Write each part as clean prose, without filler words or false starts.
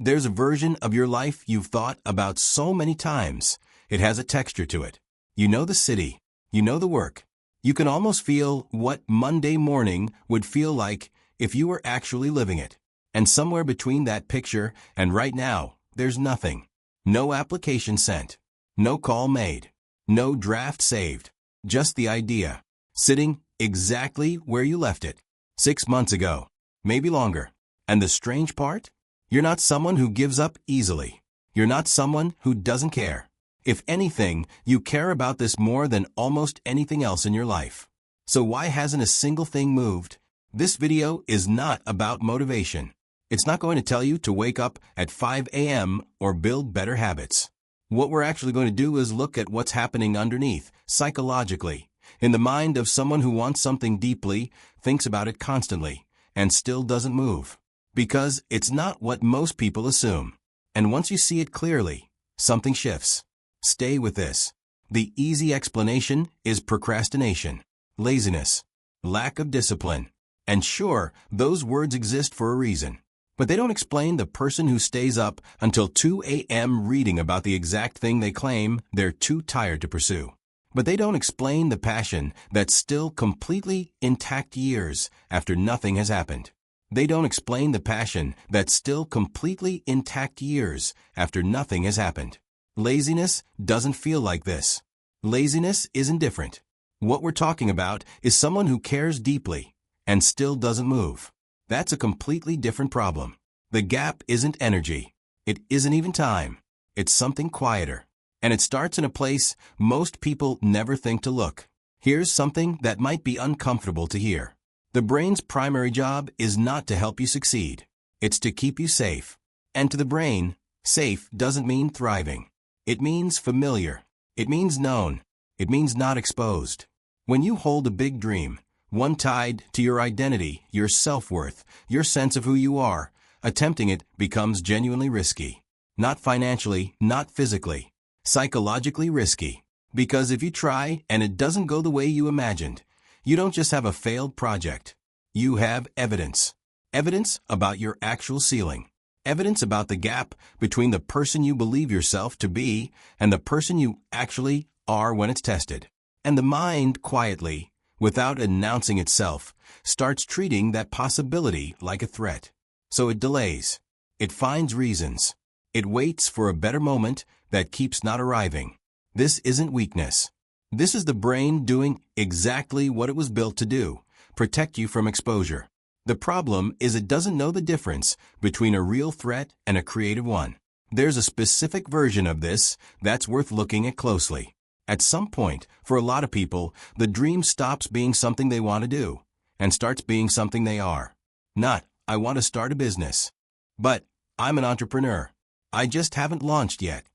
There's a version of your life you've thought about so many times. It has a texture to it. You know the city. You know the work. You can almost feel what Monday morning would feel like if you were actually living it. And somewhere between that picture and right now, there's nothing. No application sent. No call made. No draft saved. Just the idea. Sitting exactly where you left it. 6 months ago. Maybe longer. And the strange part? You're not someone who gives up easily. You're not someone who doesn't care. If anything, you care about this more than almost anything else in your life. So why hasn't a single thing moved? This video is not about motivation. It's not going to tell you to wake up at 5 a.m. or build better habits. What we're actually going to do is look at what's happening underneath, psychologically, in the mind of someone who wants something deeply, thinks about it constantly, and still doesn't move. Because it's not what most people assume. And once you see it clearly, something shifts. Stay with this. The easy explanation is procrastination, laziness, lack of discipline. And sure, those words exist for a reason. But they don't explain the person who stays up until 2 a.m. reading about the exact thing they claim they're too tired to pursue. But they don't explain the passion that's still completely intact years after nothing has happened. They don't explain the passion that's still completely intact years after nothing has happened. Laziness doesn't feel like this. Laziness isn't different. What we're talking about is someone who cares deeply and still doesn't move. That's a completely different problem. The gap isn't energy. It isn't even time. It's something quieter. And it starts in a place most people never think to look. Here's something that might be uncomfortable to hear. The brain's primary job is not to help you succeed. It's to keep you safe. And to the brain, safe doesn't mean thriving. It means familiar. It means known. It means not exposed. When you hold a big dream, one tied to your identity, your self-worth, your sense of who you are, attempting it becomes genuinely risky. Not financially, not physically. Psychologically risky. Because if you try and it doesn't go the way you imagined, you don't just have a failed project. You have evidence. Evidence about your actual ceiling. Evidence about the gap between the person you believe yourself to be and the person you actually are when it's tested. And the mind quietly, without announcing itself, starts treating that possibility like a threat. So it delays. It finds reasons. It waits for a better moment that keeps not arriving. This isn't weakness. This is the brain doing exactly what it was built to do, protect you from exposure. The problem is it doesn't know the difference between a real threat and a creative one. There's a specific version of this that's worth looking at closely. At some point, for a lot of people, the dream stops being something they want to do and starts being something they are. Not, I want to start a business. But, I'm an entrepreneur. I just haven't launched yet.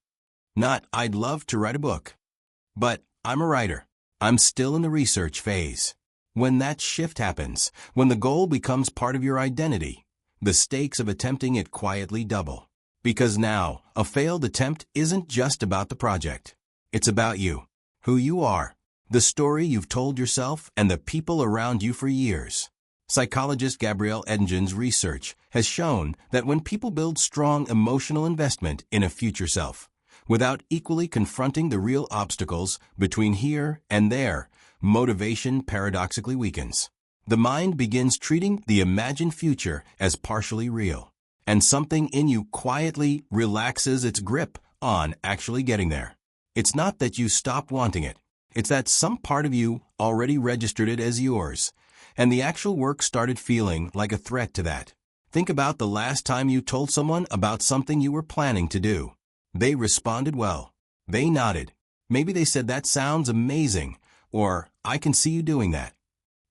Not, I'd love to write a book. But, I'm a writer. I'm still in the research phase. When that shift happens, when the goal becomes part of your identity, the stakes of attempting it quietly double. Because now, a failed attempt isn't just about the project. It's about you, who you are, the story you've told yourself and the people around you for years. Psychologist Gabrielle Edingen's research has shown that when people build strong emotional investment in a future self, without equally confronting the real obstacles between here and there, motivation paradoxically weakens. The mind begins treating the imagined future as partially real, and something in you quietly relaxes its grip on actually getting there. It's not that you stop wanting it. It's that some part of you already registered it as yours, and the actual work started feeling like a threat to that. Think about the last time you told someone about something you were planning to do. They responded well. They nodded. Maybe they said, "That sounds amazing," or "I can see you doing that."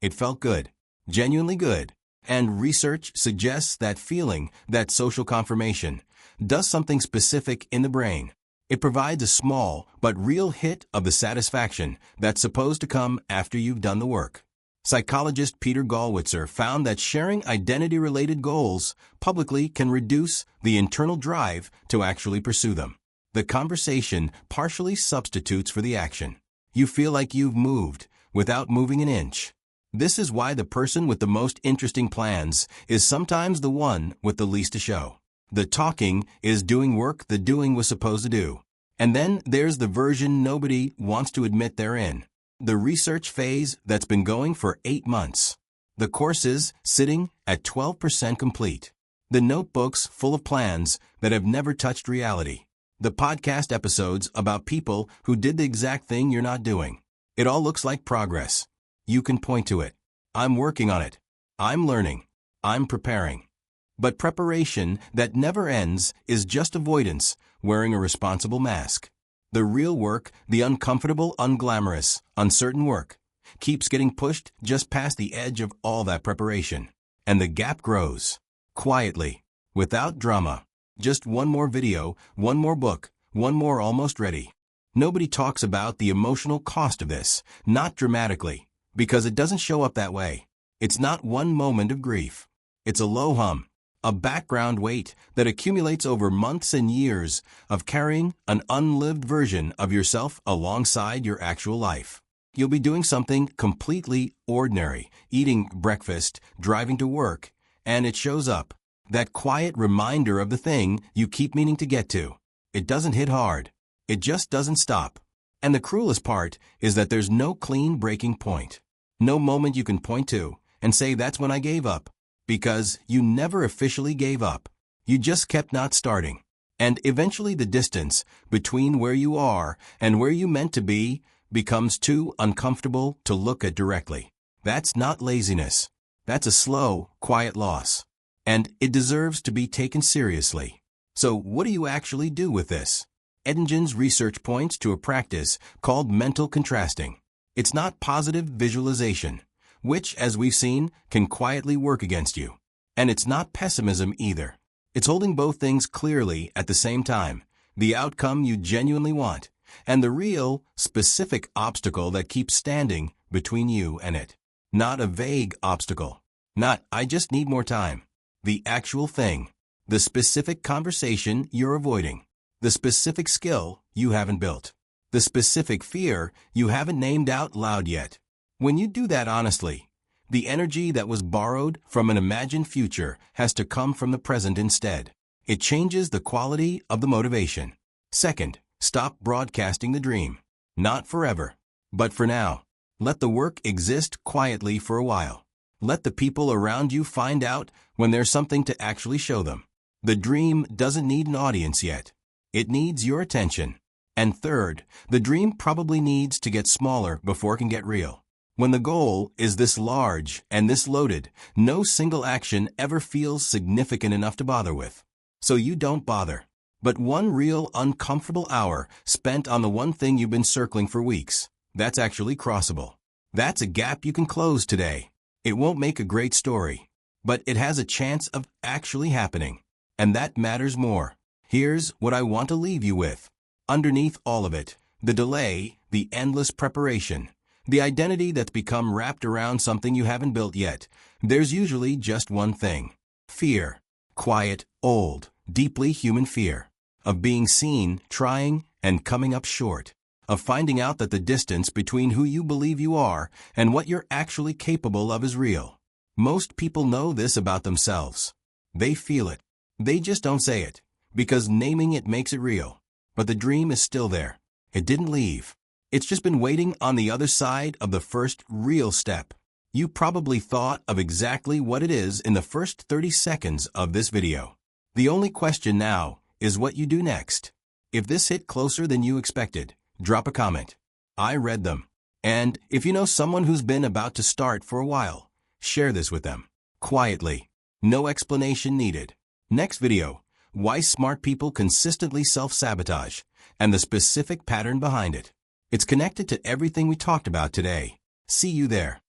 It felt good, genuinely good. And research suggests that feeling, that social confirmation, does something specific in the brain. It provides a small but real hit of the satisfaction that's supposed to come after you've done the work. Psychologist Peter Gallwitzer found that sharing identity-related goals publicly can reduce the internal drive to actually pursue them. The conversation partially substitutes for the action. You feel like you've moved without moving an inch. This is why the person with the most interesting plans is sometimes the one with the least to show. The talking is doing work the doing was supposed to do. And then there's the version nobody wants to admit they're in. The research phase that's been going for 8 months. The courses sitting at 12% complete. The notebooks full of plans that have never touched reality. The podcast episodes about people who did the exact thing you're not doing. It all looks like progress. You can point to it. I'm working on it. I'm learning. I'm preparing. But preparation that never ends is just avoidance, wearing a responsible mask. The real work, the uncomfortable, unglamorous, uncertain work, keeps getting pushed just past the edge of all that preparation. And the gap grows. Quietly. Without drama. Just one more video, one more book, one more almost ready. Nobody talks about the emotional cost of this, not dramatically, because it doesn't show up that way. It's not one moment of grief. It's a low hum. A background weight that accumulates over months and years of carrying an unlived version of yourself alongside your actual life. You'll be doing something completely ordinary, eating breakfast, driving to work, and it shows up. That quiet reminder of the thing you keep meaning to get to. It doesn't hit hard. It just doesn't stop. And the cruelest part is that there's no clean breaking point. No moment you can point to and say that's when I gave up. Because you never officially gave up. You just kept not starting. And eventually the distance between where you are and where you meant to be becomes too uncomfortable to look at directly. That's not laziness. That's a slow, quiet loss. And it deserves to be taken seriously. So what do you actually do with this? Edingen's research points to a practice called mental contrasting. It's not positive visualization, which, as we've seen, can quietly work against you. And it's not pessimism either. It's holding both things clearly at the same time, the outcome you genuinely want, and the real, specific obstacle that keeps standing between you and it. Not a vague obstacle. Not, I just need more time. The actual thing. The specific conversation you're avoiding. The specific skill you haven't built. The specific fear you haven't named out loud yet. When you do that honestly, the energy that was borrowed from an imagined future has to come from the present instead. It changes the quality of the motivation. Second, stop broadcasting the dream. Not forever, but for now. Let the work exist quietly for a while. Let the people around you find out when there's something to actually show them. The dream doesn't need an audience yet. It needs your attention. And third, the dream probably needs to get smaller before it can get real. When the goal is this large and this loaded, no single action ever feels significant enough to bother with. So you don't bother. But one real uncomfortable hour spent on the one thing you've been circling for weeks, that's actually crossable. That's a gap you can close today. It won't make a great story, but it has a chance of actually happening. And that matters more. Here's what I want to leave you with. Underneath all of it, the delay, the endless preparation, the identity that's become wrapped around something you haven't built yet, there's usually just one thing. Fear. Quiet, old, deeply human fear. Of being seen, trying, and coming up short. Of finding out that the distance between who you believe you are and what you're actually capable of is real. Most people know this about themselves. They feel it. They just don't say it, because naming it makes it real. But the dream is still there. It didn't leave. It's just been waiting on the other side of the first real step. You probably thought of exactly what it is in the first 30 seconds of this video. The only question now is what you do next. If this hit closer than you expected, drop a comment. I read them. And if you know someone who's been about to start for a while, share this with them. Quietly. No explanation needed. Next video. Why smart people consistently self-sabotage, and the specific pattern behind it. It's connected to everything we talked about today. See you there.